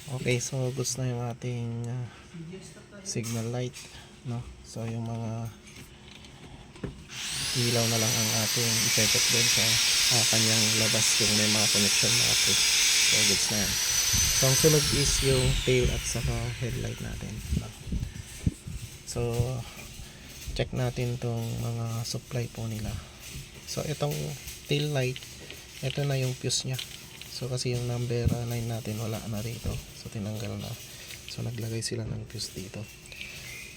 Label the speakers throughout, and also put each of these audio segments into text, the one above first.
Speaker 1: Okay, so goods na yung ating signal light, no? So yung mga ilaw na lang ang ating i-check doon sa kanyang labas kung may mga connection na pre. So goods na yan. So ang sunod is yung tail at saka headlight natin, no? So check natin tong mga supply po nila. So itong tail light, ito na yung fuse nya. So kasi yung number 9 natin wala na rito. So tinanggal na. So naglagay sila ng fuse dito.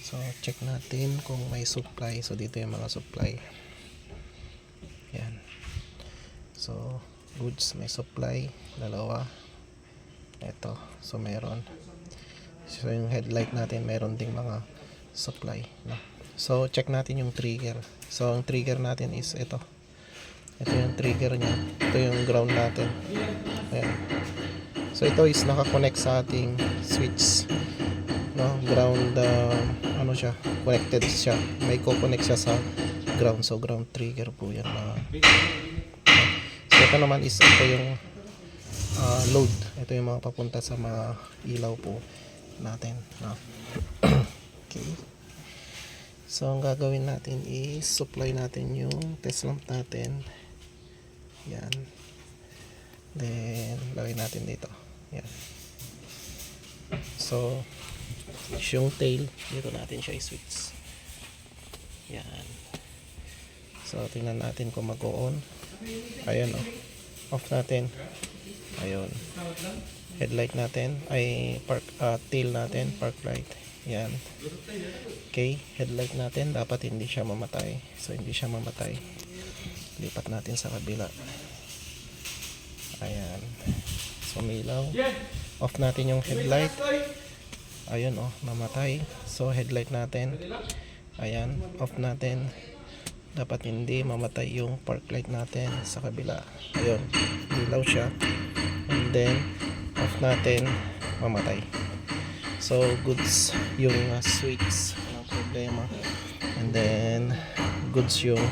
Speaker 1: So check natin kung may supply. So dito yung mga supply. Yan. So goods may supply. Dalawa. Ito. So meron. So yung headlight natin meron ding mga supply, no? So check natin yung trigger. So ang trigger natin is ito. Ito yung trigger nya. Ito yung ground natin. Ayan. So ito is nakakonect sa ating switch, no? Ground, ano siya, connected siya. May co-connect siya sa ground. So ground trigger po yan. So ito naman is ito yung load. Ito yung mga papunta sa mga ilaw po natin, no? Okay. So ang gagawin natin is supply natin yung test lamp natin. Yan. Then lagay natin dito. Yan. So yung tail dito natin siya i-switch. Yan. So tingnan natin kung mag-on. Ayan, oh. Off natin. Ayun. Headlight natin ay tail natin, park light. Yan. Okay, headlight natin dapat hindi siya mamatay. So hindi siya mamatay. Lipat natin sa kabila. Ayan. So may ilaw. Off natin yung headlight. Ayun, oh, mamatay. So headlight natin. Ayan, off natin. Dapat hindi mamatay yung park light natin sa kabila. Ayun, ilaw siya. And then off natin, mamatay. So goods yung switch, walang problema. And then goods yung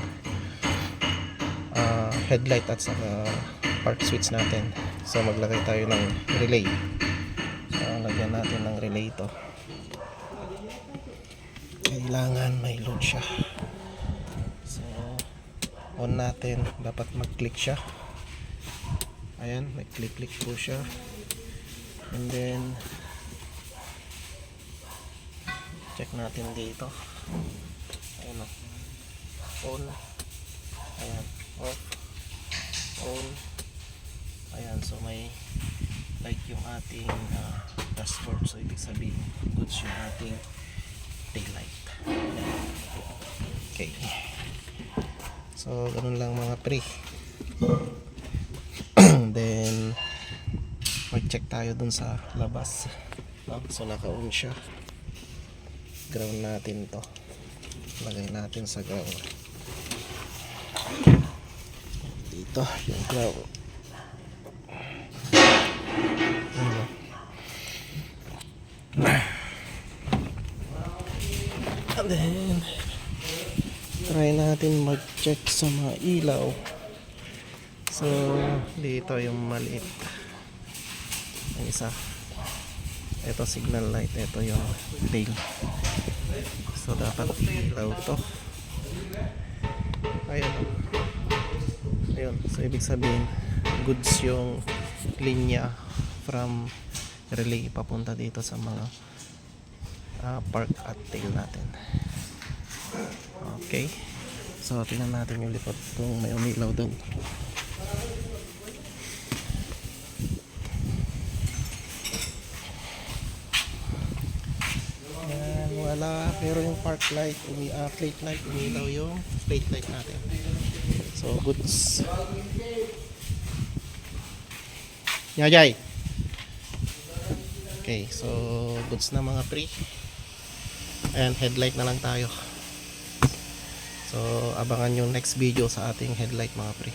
Speaker 1: headlight at saka park switch natin. So maglagay tayo ng relay. So lagyan natin ng relay ito. Kailangan may load siya. So on natin, dapat mag-click siya. Ayan, may click po siya. And then check natin dito. Ayan, on. Ayan, off. On. Ayan, so may light yung ating dashboard. So ibig sabihin goods yung ating tail light. Okay. So ganun lang mga pre. Then mag-check tayo dun sa labas, no? So naka-on siya. Ground natin to. Lagay natin sa ground. Dito yung ground. And then try natin mag-check sa mga ilaw. So dito yung maliit. Ang isa. Ito signal light. Ito yung tail. So dapat ilaw to. Ayun. Ayun. So ibig sabihin goods yung linya from relay papunta dito sa mga park at tail natin. Okay. So tingnan natin yung likod kung may umilaw doon. Wala, pero yung park light, plate light, umilaw yung plate light natin. So goods. Nyajay. Okay, so goods na mga pre. Ayan, headlight na lang tayo. So abangan yung next video sa ating headlight mga pre.